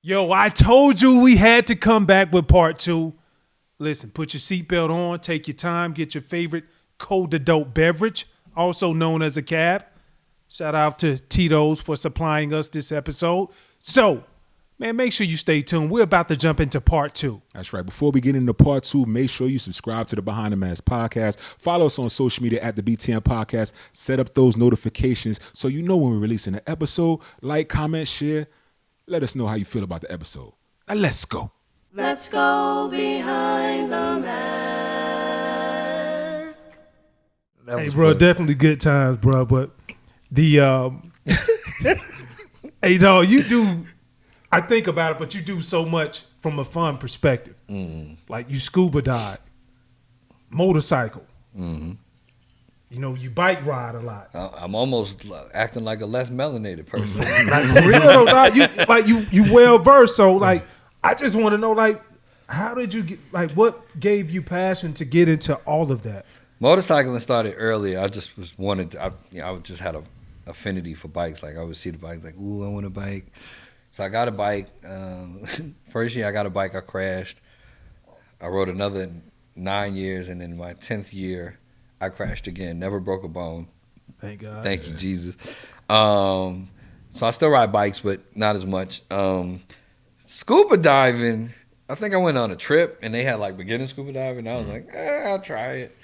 Yo, I told you we had to come back with part 2. Listen, put your seatbelt on, take your time, get your favorite cold adult beverage, also known as a cab. Shout out to Tito's for supplying us this episode. So, man, make sure you stay tuned. We're about to jump into part 2. That's right. Before we get into part 2, make sure you subscribe to the Behind the Mask podcast. Follow us on social media at the BTM Podcast. Set up those notifications so you know when we're releasing an episode. Like, comment, share. Let us know how you feel about the episode. Now let's go. Let's go behind the mask. Hey, bro, fun. Definitely good times, bro. But the hey, dog, you do. I think about it, but you do so much from a fun perspective. Like you scuba dive, motorcycle. You know, you bike ride a lot. I'm almost acting like a less melanated person. Like for real, you well versed. So like, I just want to know, like, how did you get? Like, what gave you passion to get into all of that? Motorcycling started early. I just was wanted. I just had a affinity for bikes. Like I would see the bike, like, ooh, I want a bike. So I got a bike. First year I got a bike, I crashed. I rode another 9 years, and in my 10th year, I crashed again. Never broke a bone. Thank God. Thank you, Jesus. So I still ride bikes, but not as much. Scuba diving, I think I went on a trip, and they had like beginner scuba diving. I was like, I'll try it.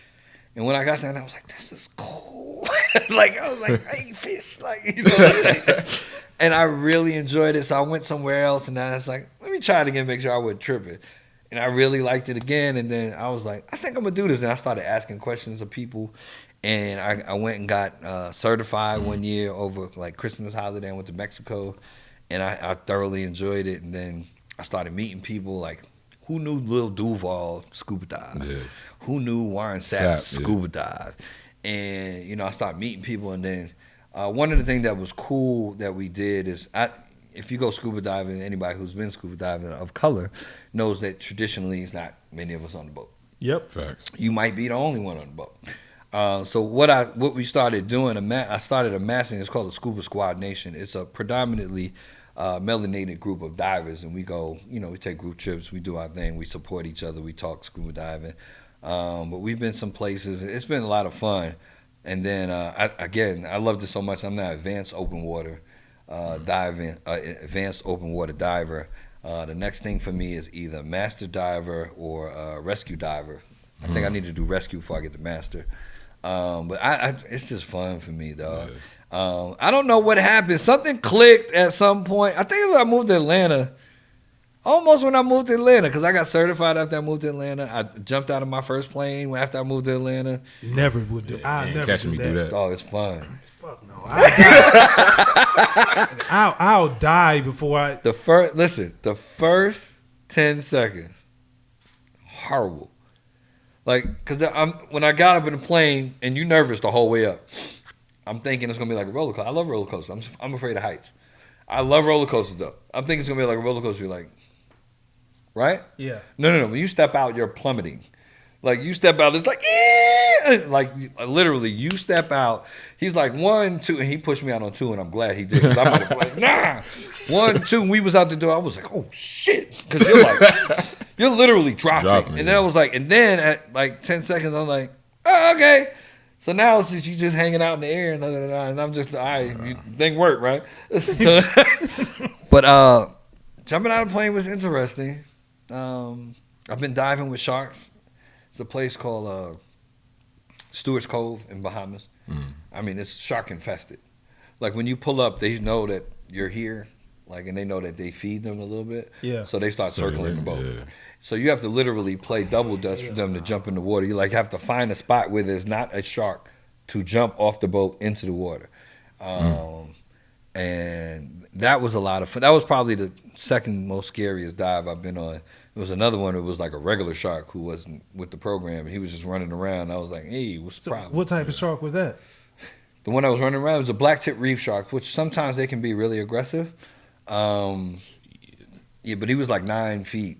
And when I got there, I was like, this is cool. Like, I was like, hey, fish. Like, you know. And I really enjoyed it. So I went somewhere else, and I was like, let me try it again, make sure I wasn't tripping. And I really liked it again. And then I was like, I think I'm going to do this. And I started asking questions of people. And I went and got certified one year over like Christmas holiday. I went to Mexico. And I thoroughly enjoyed it. And then I started meeting people like, who knew Lil Duval scuba dive? Yeah. Who knew Warren Sapp scuba dive? And, you know, I started meeting people. And then one of the things that was cool that we did is if you go scuba diving, anybody who's been scuba diving of color knows that traditionally it's not many of us on the boat. Yep. Facts. You might be the only one on the boat. So what we started doing, I started amassing, it's called the Scuba Squad Nation. It's a predominantly melanated group of divers, and we go, you know, we take group trips, we do our thing, we support each other, we talk scuba diving. But we've been some places, it's been a lot of fun. And then, I loved it so much, I'm now advanced open water advanced open water diver. The next thing for me is either master diver or rescue diver. I think I need to do rescue before I get to master. But it's just fun for me, dog. Yeah. I don't know what happened. Something clicked at some point. I think it was when I moved to Atlanta. Almost when I moved to Atlanta, because I got certified after I moved to Atlanta. I jumped out of my first plane after I moved to Atlanta. Never would do. I never catching me do that. Dog, it's fun. Fuck no. I'll die before I. The first 10 seconds, horrible. Like, because when I got up in the plane, and you nervous the whole way up, I'm thinking it's gonna be like a roller coaster. I love roller coasters. I'm afraid of heights. I love roller coasters though. I'm thinking it's gonna be like a roller coaster. You're like, right? Yeah. No. When you step out, you're plummeting. Like you step out, it's like, like literally, you step out. He's like 1, 2, and he pushed me out on 2, and I'm glad he did. 'Cause I might have like, nah. 1, 2, and we was out the door. I was like, oh shit, because you're like, you're literally dropping. And then I was like, and then at like 10 seconds, I'm like, oh, okay. So now it's just you just hanging out in the air, and I'm just, all right, you think work, right? So, but jumping out of the plane was interesting. I've been diving with sharks. It's a place called Stewart's Cove in Bahamas. I mean, it's shark infested. Like when you pull up, they know that you're here, like, and they know that they feed them a little bit. Yeah. So they start circling the boat. Yeah. So you have to literally play double dutch for them to jump in the water. You like have to find a spot where there's not a shark to jump off the boat into the water. And that was a lot of fun. That was probably the second most scariest dive I've been on. There was another one that was like a regular shark who wasn't with the program, and he was just running around. I was like, hey, what's the problem? What type of shark was that? The one that was running around was a black-tip reef shark, which sometimes they can be really aggressive. Yeah, but he was like 9 feet.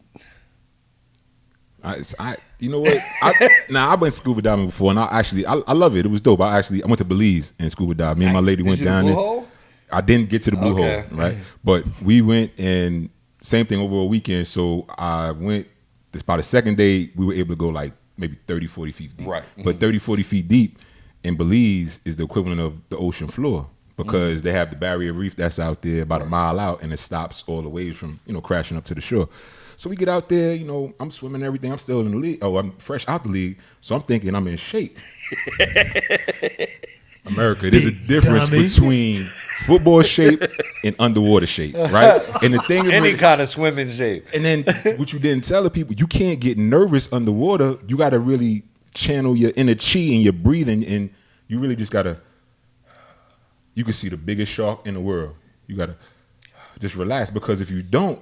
You know what? I've been scuba diving before, and I love it. It was dope. I went to Belize and scuba dived. Me and my lady went down there. I didn't get to the blue hole, right? But we went, and same thing over a weekend. So I went, this by the second day, we were able to go like maybe 30, 40 feet deep. Right. But 30, 40 feet deep in Belize is the equivalent of the ocean floor because they have the barrier reef that's out there about a mile out, and it stops all the waves from, crashing up to the shore. So we get out there, I'm swimming and everything. I'm still in the league. Oh, I'm fresh out the league. So I'm thinking I'm in shape. America, there's a difference between football shape and underwater shape, right? And the thing is, any kind of swimming shape. And then what you didn't tell the people, you can't get nervous underwater. You got to really channel your inner chi and your breathing, and you really just got to, you can see the biggest shark in the world. You got to just relax, because if you don't,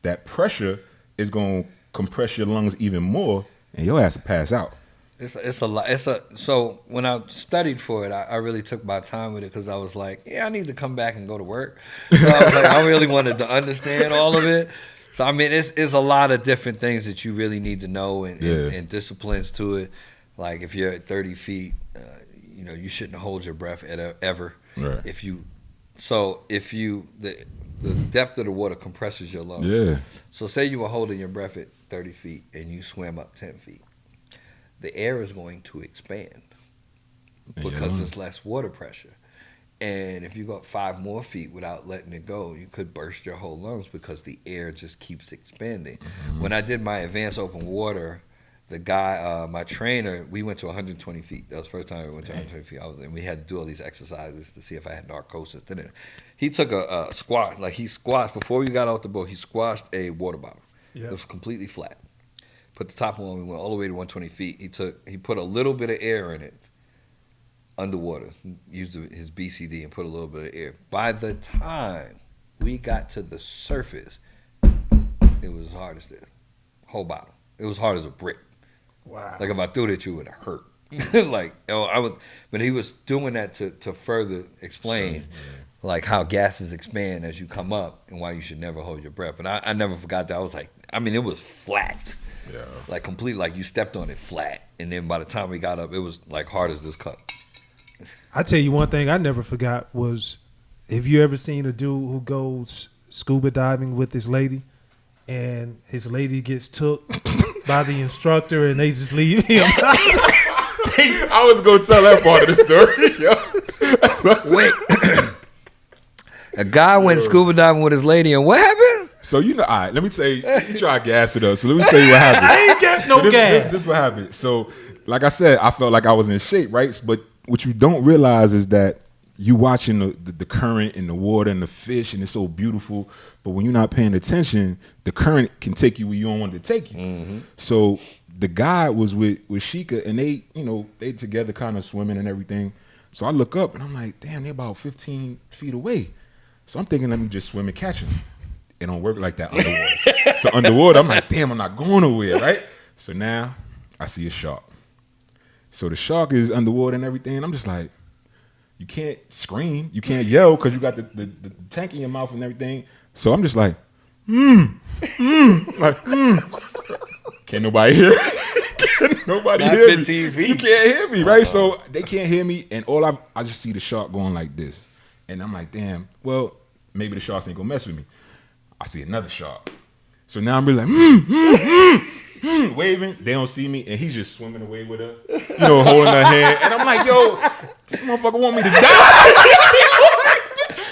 that pressure is going to compress your lungs even more, and your ass will pass out. It's a lot. So when I studied for it, I really took my time with it because I was like, I need to come back and go to work. So I was like, I really wanted to understand all of it. So I mean, it's a lot of different things that you really need to know and disciplines to it. Like if you're at 30 feet, you shouldn't hold your breath ever. Right. The depth of the water compresses your lungs. Yeah. So say you were holding your breath at 30 feet and you swam up 10 feet. The air is going to expand because there's less water pressure. And if you go up 5 more feet without letting it go, you could burst your whole lungs because the air just keeps expanding. Mm-hmm. When I did my advanced open water, the guy, my trainer, we went to 120 feet. That was the first time we went to 120 feet. And we had to do all these exercises to see if I had narcosis. Then he took a squat. Like he squashed, before we got off the boat, he squashed a water bottle. Yep. It was completely flat. Put the top on, we went all the way to 120 feet. He put a little bit of air in it underwater. Used his BCD and put a little bit of air. By the time we got to the surface, it was as hard as this. Whole bottle. It was hard as a brick. Wow. Like if I threw it at you, it would hurt. But he was doing that to further explain like how gases expand as you come up and why you should never hold your breath. And I never forgot that. I was like, it was flat. Yeah. Like complete, like you stepped on it flat. And then by the time we got up, it was like hard as this cup. I tell you one thing I never forgot was, have you ever seen a dude who goes scuba diving with his lady and his lady gets took by the instructor and they just leave him? I was going to tell that part of the story. Wait. A guy went scuba diving with his lady and what happened? So, all right, let me tell you, you try to gas it up. So let me tell you what happened. I ain't got no gas. This is what happened. So, like I said, I felt like I was in shape, right? But what you don't realize is that you watching the current and the water and the fish, and it's so beautiful. But when you're not paying attention, the current can take you where you don't want it to take you. Mm-hmm. So the guy was with Sheikah, and they together kind of swimming and everything. So I look up, and I'm like, damn, they're about 15 feet away. So I'm thinking, let me just swim and catch them. It don't work like that underwater. So underwater, I'm like, damn, I'm not going nowhere, right? So now I see a shark. So the shark is underwater and everything. And I'm just like, you can't scream, you can't yell because you got the tank in your mouth and everything. So I'm just like, Can't nobody hear? Can't nobody Not hear 15 me? feet. You can't hear me, right? So they can't hear me, and all I just see the shark going like this, and I'm like, damn. Well, maybe the sharks ain't gonna mess with me. I see another shark, so now I'm really like, waving. They don't see me, and he's just swimming away with her, holding her hand, and I'm like, yo, this motherfucker want me to die.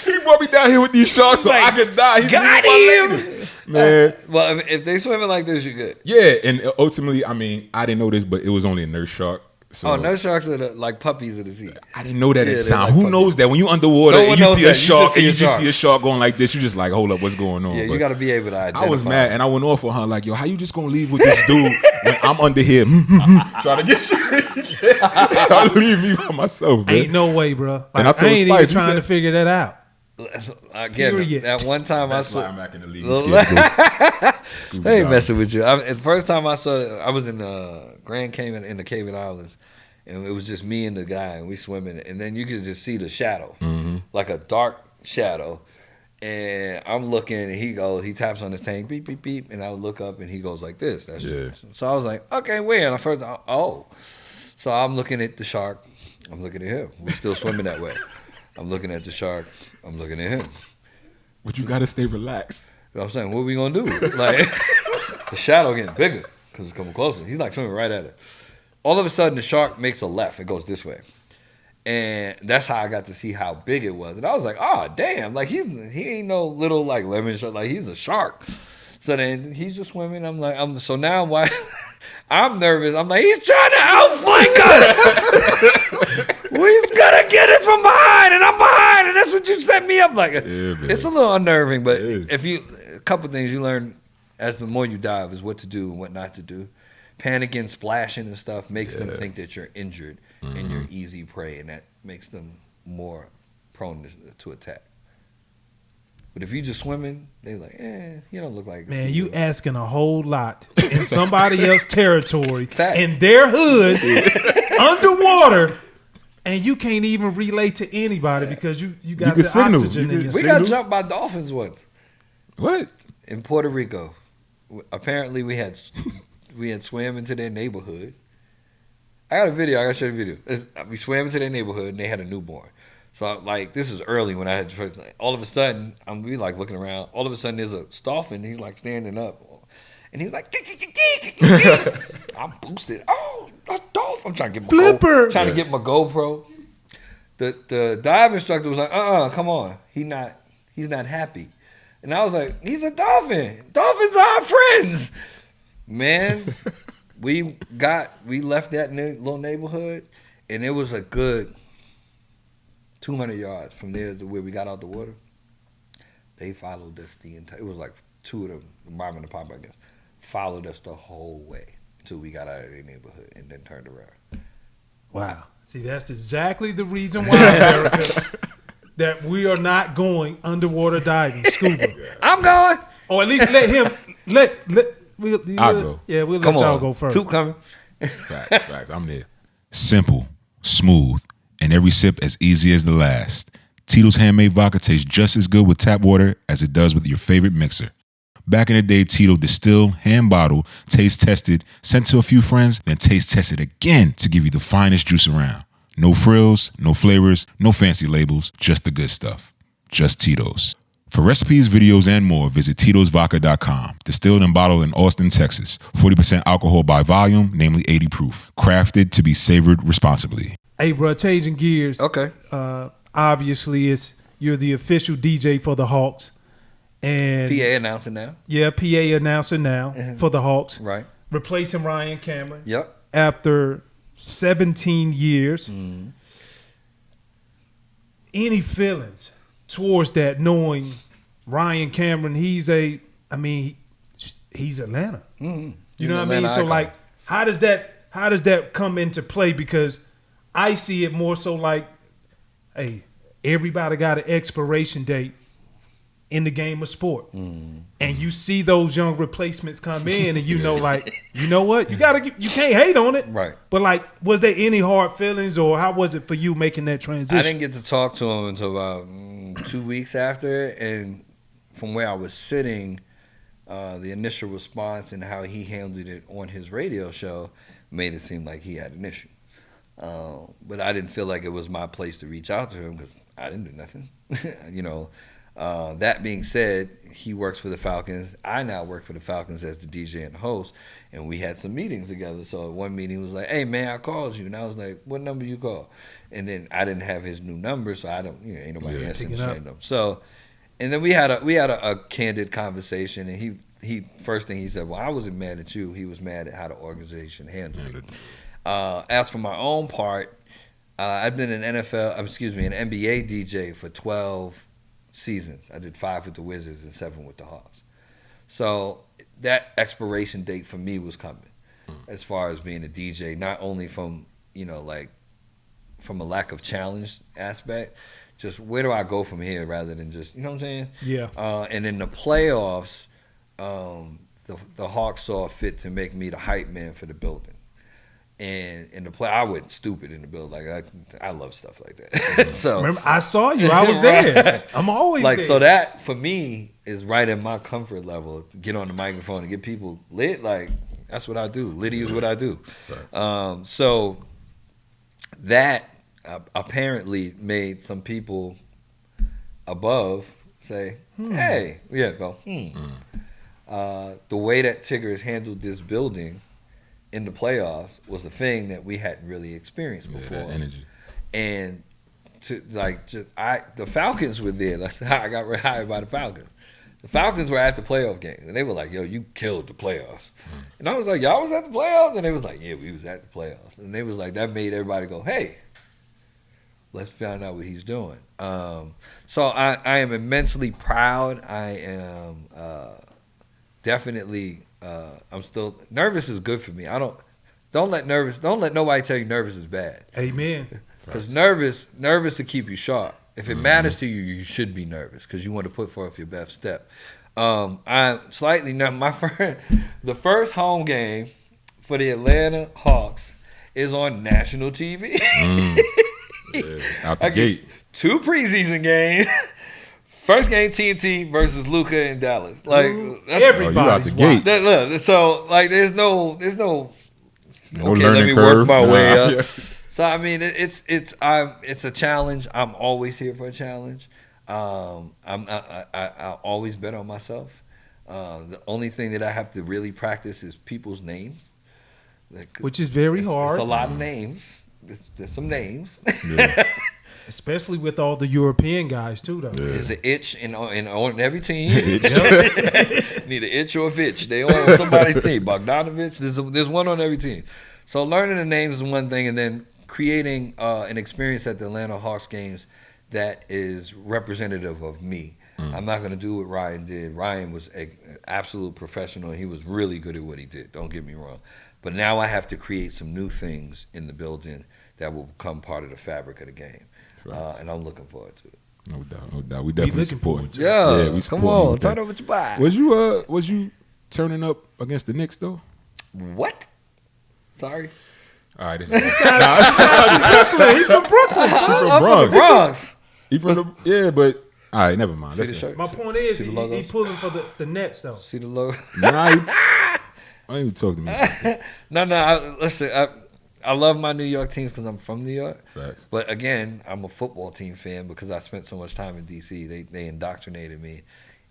He brought me down here with these sharks so I could die. He's got him, man. Well, if they swimming like this, you're good. Yeah, and ultimately, I didn't know this, but it was only a nurse shark. So nurse sharks are like puppies of the sea. I didn't know that at the time. like Who puppies. knows that when you underwater No and one you knows see that. a shark and you a just shark. see a shark going like this, you just like, hold up, what's going on? Yeah, But you got to be able to identify. I was mad, and I went off on her like, yo, how you just gonna leave with this dude when I'm under here trying to get you? Y'all leave me by myself, man. Ain't no way, bro. And Like, I I told ain't Spice, even he trying said- to figure that out. Again, Period. that one time I That's saw. why I'm back in the league. They ain't messing with you. The first time I saw it, I was in Grand Cayman in the Cayman Islands, and it was just me and the guy, and we swimming, and then you could just see the shadow, like a dark shadow. And I'm looking, and he taps on his tank, beep, beep, beep, and I look up, and he goes like this. So I was like, okay, where? And I first, so I'm looking at the shark. I'm looking at him. We still swimming that way. I'm looking at the shark. I'm looking at him. But you gotta stay relaxed. know what I'm saying? What are we gonna do? Like the shadow getting bigger because it's coming closer. He's like swimming right at it. All of a sudden, the shark makes a left. It goes this way. And that's how I got to see how big it was. And I was like, oh, damn. Like, he ain't no little, like, lemon shark. Like, he's a shark. So then he's just swimming. I'm like, so now why I'm nervous. I'm like, he's trying to outflank us. He's going to get us from behind. And I'm behind. And that's what you set me up like. It's a little unnerving. But a couple things you learn as the more you dive is what to do and what not to do. Panicking, splashing and stuff makes them think that you're injured and you're easy prey, and that makes them more prone to attack. But if you just swimming, they like, you don't look like. Man, you asking a whole lot in somebody else's territory, Facts. in their hood, underwater, and you can't even relate to anybody because you got the signal. oxygen in your We got jumped by dolphins once. What? In Puerto Rico. Apparently, we had swam into their neighborhood. I got a video. I got to show you the video. We swam into their neighborhood, and they had a newborn. So, like, this is early when I had first. Like, all of a sudden, we like looking around. All of a sudden, there's a dolphin. He's like standing up, and he's like, I'm boosted. Oh, a dolphin! I'm trying to get my Flipper. trying to get my GoPro. The dive instructor was like, come on, he's not happy, and I was like, he's a dolphin. Dolphins are our friends. Man, we left that little neighborhood, and it was a good 200 yards from there to where we got out the water. They followed us the entire. It was like two of them, the mom and the pop, I guess, followed us the whole way until we got out of their neighborhood and then turned around. Wow. See, that's exactly the reason why, America, that we are not going underwater diving, scuba. I'm going. Or at least let him I'll go. Yeah, we'll Come let y'all on. go first. Two coming. Facts. I'm there. Simple, smooth, and every sip as easy as the last. Tito's handmade vodka tastes just as good with tap water as it does with your favorite mixer. Back in the day, Tito distilled, hand bottled, taste tested, sent to a few friends, then taste tested again to give you the finest juice around. No frills, no flavors, no fancy labels, just the good stuff. Just Tito's. For recipes, videos, and more, visit Tito'sVodka.com. Distilled and bottled in Austin, Texas. 40% alcohol by volume, namely 80 proof. Crafted to be savored responsibly. Hey, bro, changing gears. Okay. Obviously, you're the official DJ for the Hawks. And PA announcing now. Yeah, PA announcing now for the Hawks. Right. Replacing Ryan Cameron. Yep. After 17 years. Mm-hmm. Any feelings towards that, knowing Ryan Cameron, he's Atlanta. Mm-hmm. You know what I mean? So, like, how does that come into play? Because I see it more so like, hey, everybody got an expiration date in the game of sport. Mm-hmm. And you see those young replacements come in and you know, like, you know what? You can't hate on it. Right. But, like, was there any hard feelings, or how was it for you making that transition? I didn't get to talk to him until about 2 weeks after, and from where I was sitting, the initial response and how he handled it on his radio show made it seem like he had an issue. But I didn't feel like it was my place to reach out to him because I didn't do nothing. That being said, he works for the Falcons. I now work for the Falcons as the DJ and the host, and we had some meetings together. So one meeting was like, "Hey man, I called you," and I was like, "What number you call?" And then I didn't have his new number, so I don't, ain't nobody answering them. So, and then we had a candid conversation, and he first thing he said, "Well, I wasn't mad at you. He was mad at how the organization handled it." As for my own part, I've been an NBA DJ for 12 seasons. I did 5 with the Wizards and 7 with the Hawks. So that expiration date for me was coming, as far as being a DJ, not only from from a lack of challenge aspect, just where do I go from here rather than just, you know what I'm saying? Yeah. And in the playoffs, the Hawks saw fit to make me the hype man for the building. And in the play, I went stupid in the building. Like I love stuff like that. So remember, I saw you. I was there. I'm always like there. so that for me is right in my comfort level. Get on the microphone and get people lit. Like that's what I do. Litty is what I do. Right. So that apparently made some people above say, Hey, yeah, go. The way that Tigger has handled this building in the playoffs was a thing that we hadn't really experienced before. That energy. And the Falcons were there. That's how I got hired by the Falcons. The Falcons were at the playoff game, and they were like, "Yo, you killed the playoffs." And I was like, "Y'all was at the playoffs?" And they was like, "Yeah, we was at the playoffs." And they was like, that made everybody go, "Hey, let's find out what he's doing." So I am immensely proud. I am definitely. I'm still nervous. Is good for me. Don't let nobody tell you nervous is bad. Amen. Because nervous to keep you sharp. If it matters to you, you should be nervous because you want to put forth your best step. I'm slightly nervous. The first home game for the Atlanta Hawks is on national TV. Out the gate. 2 preseason games. First game TNT versus Luka in Dallas. Like everybody's gate. Look, so like there's no No okay, let me learning work curve. my way up. Yeah. So I mean, it's a challenge. I'm always here for a challenge. I always bet on myself. The only thing that I have to really practice is people's names, Which is very hard. It's a lot of names. There's some names. Yeah. Especially with all the European guys too, though. Yeah. There's an itch on every team. Need an itch or a fitch. They all on somebody's team. Bogdanovich. There's one on every team. So learning the names is one thing, and then creating an experience at the Atlanta Hawks games that is representative of me. I'm not going to do what Ryan did. Ryan was an absolute professional. He was really good at what he did. Don't get me wrong. But now I have to create some new things in the building that will become part of the fabric of the game. Right. And I'm looking forward to it. No doubt. We definitely looking support. forward to Yeah, we come support you on. with Turn that. over your back. Was you turning up against the Knicks though? What? Sorry. All right, this is He's from Brooklyn. son. I'm from the Bronx. He from the but all right, never mind. See Let's the go. shirt? My point is, See the logo? he pulling for the Nets though. See the logo? Nah, I ain't even talk to me. No. Listen, I love my New York teams because I'm from New York. Facts. But again, I'm a football team fan because I spent so much time in D.C. They indoctrinated me.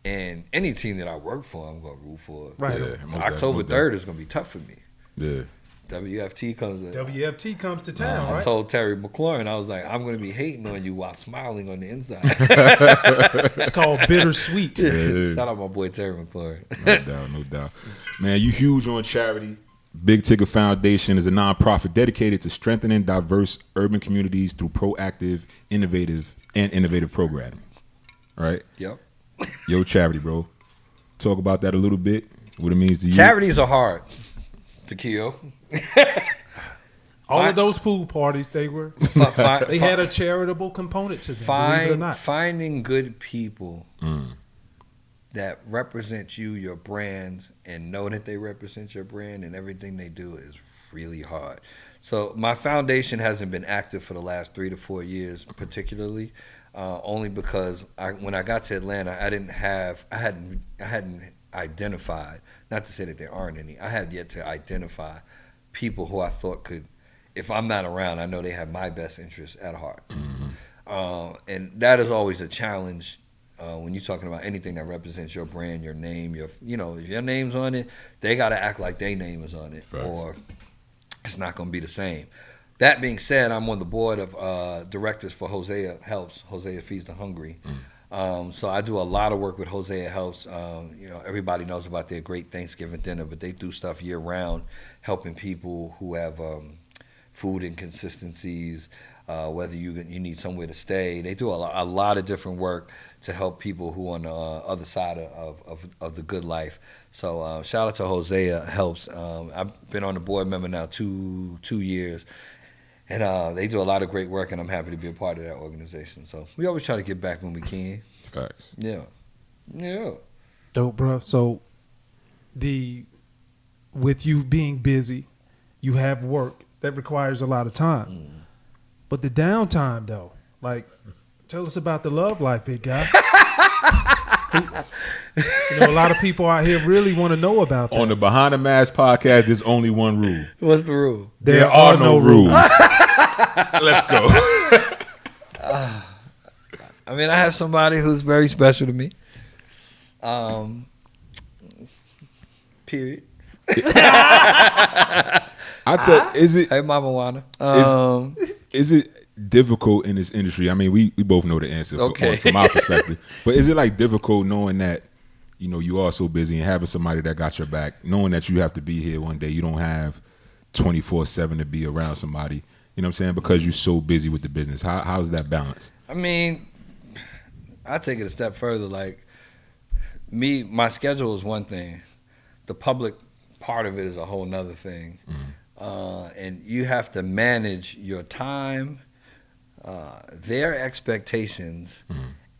And any team that I work for, I'm going to root for. Right. Yeah, most October definitely. 3rd is going to be tough for me. Yeah. WFT comes in. WFT comes to town, I right? told Terry McLaurin, I was like, I'm going to be hating on you while smiling on the inside. It's called bittersweet. Yeah. Shout out my boy Terry McLaurin. No doubt. Man, you huge on charity. Big Tigger Foundation is a nonprofit dedicated to strengthening diverse urban communities through proactive, innovative programming. Right? Yep. Yo, charity, bro. Talk about that a little bit. What it means to you. Charities are hard. Takeo. All of those pool parties, they had a charitable component to them. Believe it or not. Finding good people that represent you, your brand, and know that they represent your brand and everything they do is really hard. So my foundation hasn't been active for the last 3 to 4 years, particularly, only because when I got to Atlanta, I hadn't identified. Not to say that there aren't any. I had yet to identify people who I thought could. If I'm not around, I know they have my best interests at heart. And that is always a challenge when you're talking about anything that represents your brand, your name, if your name's on it, they got to act like their name is on it, Right. or it's not going to be the same. That being said, I'm on the board of directors for Hosea Helps. Hosea Feeds the Hungry. So I do a lot of work with Hosea Helps. Everybody knows about their great Thanksgiving dinner, but they do stuff year round, helping people who have food inconsistencies, whether you need somewhere to stay. They do a lot of different work to help people who are on the other side of the good life. So shout out to Hosea Helps. I've been on the board member now two years. And they do a lot of great work, and I'm happy to be a part of that organization. So we always try to give back when we can. Facts. Yeah. Dope, bro. So with you being busy, you have work that requires a lot of time. But the downtime, though, like, tell us about the love life, big guy. A lot of people out here really want to know about that. On the Behind the Mask podcast, there's only one rule. What's the rule? There are no rules. Let's go. I mean, I have somebody who's very special to me. Period. I tell is it Hey, Mama Wanda. is it difficult in this industry? I mean, we both know the answer Okay. from our perspective, but is it like difficult knowing that you are so busy and having somebody that got your back, knowing that you have to be here one day, you don't have 24/7 to be around somebody. You know what I'm saying? Because you're so busy with the business. How's that balance? I mean, I take it a step further. Like my schedule is one thing. The public part of it is a whole nother thing. And you have to manage your time, their expectations,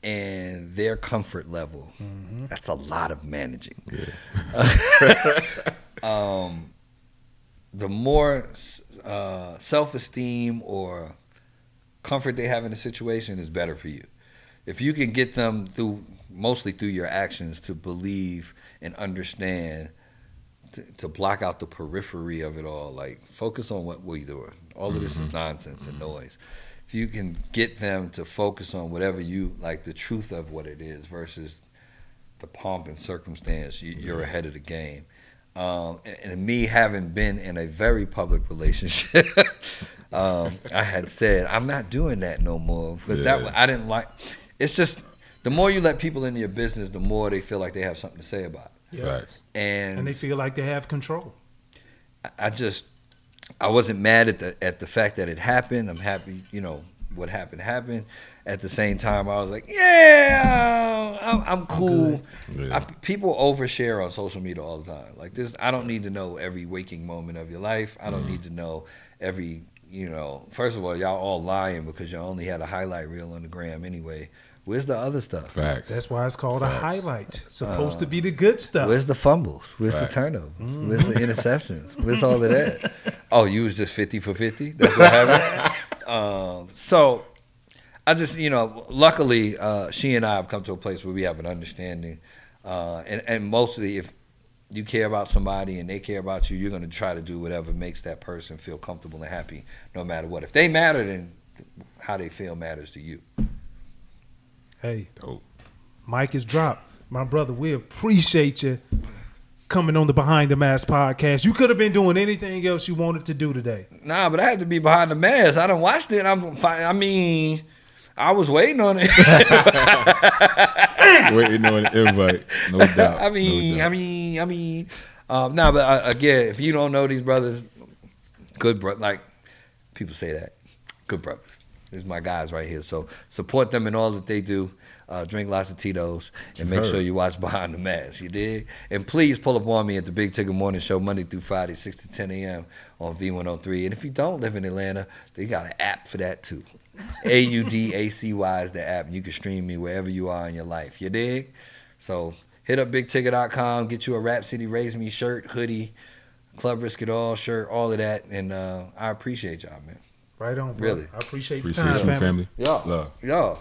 and their comfort level. That's a lot of managing. Yeah. The more self-esteem or comfort they have in a situation is better for you. If you can get them mostly through your actions to believe and understand, to block out the periphery of it all, like focus on what we're doing. All of this is nonsense and noise. If you can get them to focus on whatever you like, the truth of what it is versus the pomp and circumstance, you're ahead of the game. And me having been in a very public relationship, I had said I'm not doing that no more because I didn't like. It's just the more you let people into your business, the more they feel like they have something to say about it. Yeah. Facts. And they feel like they have control. I wasn't mad at the fact that it happened. I'm happy, what happened. At the same time, I was like, I'm cool. Yeah. People overshare on social media all the time. Like this, I don't need to know every waking moment of your life. I don't need to know every, first of all, y'all all lying because y'all only had a highlight reel on the gram anyway. Where's the other stuff? Facts. That's why it's called a highlight. Supposed to be the good stuff. Where's the fumbles? Where's the turnovers? Where's the interceptions? Where's all of that? Oh, you was just 50 for 50? That's what happened? So I just, luckily she and I have come to a place where we have an understanding. And mostly if you care about somebody and they care about you, you're going to try to do whatever makes that person feel comfortable and happy no matter what. If they matter, then how they feel matters to you. Hey, Dope. Mike is dropped. My brother, we appreciate you coming on the Behind the Mask podcast. You could have been doing anything else you wanted to do today. Nah, but I had to be behind the mask. I done watched it. I was waiting on it. Waiting on an invite, no doubt. But again, if you don't know these brothers, good bro, like people say that, good brothers. These are my guys right here. So support them in all that they do. Drink lots of Tito's and make sure you watch Behind the Mask. You dig? And please pull up on me at the Big Tigger Morning Show Monday through Friday, 6 to 10 a.m. on V103. And if you don't live in Atlanta, they got an app for that too. AUDACY is the app. You can stream me wherever you are in your life. You dig? So hit up BigTigger.com. Get you a Rap City Raise Me shirt, hoodie, Club Risk It All shirt, all of that. And I appreciate y'all, man. Right on, bro. Really. I appreciate your Appreciate time, you, family. family. Y'all.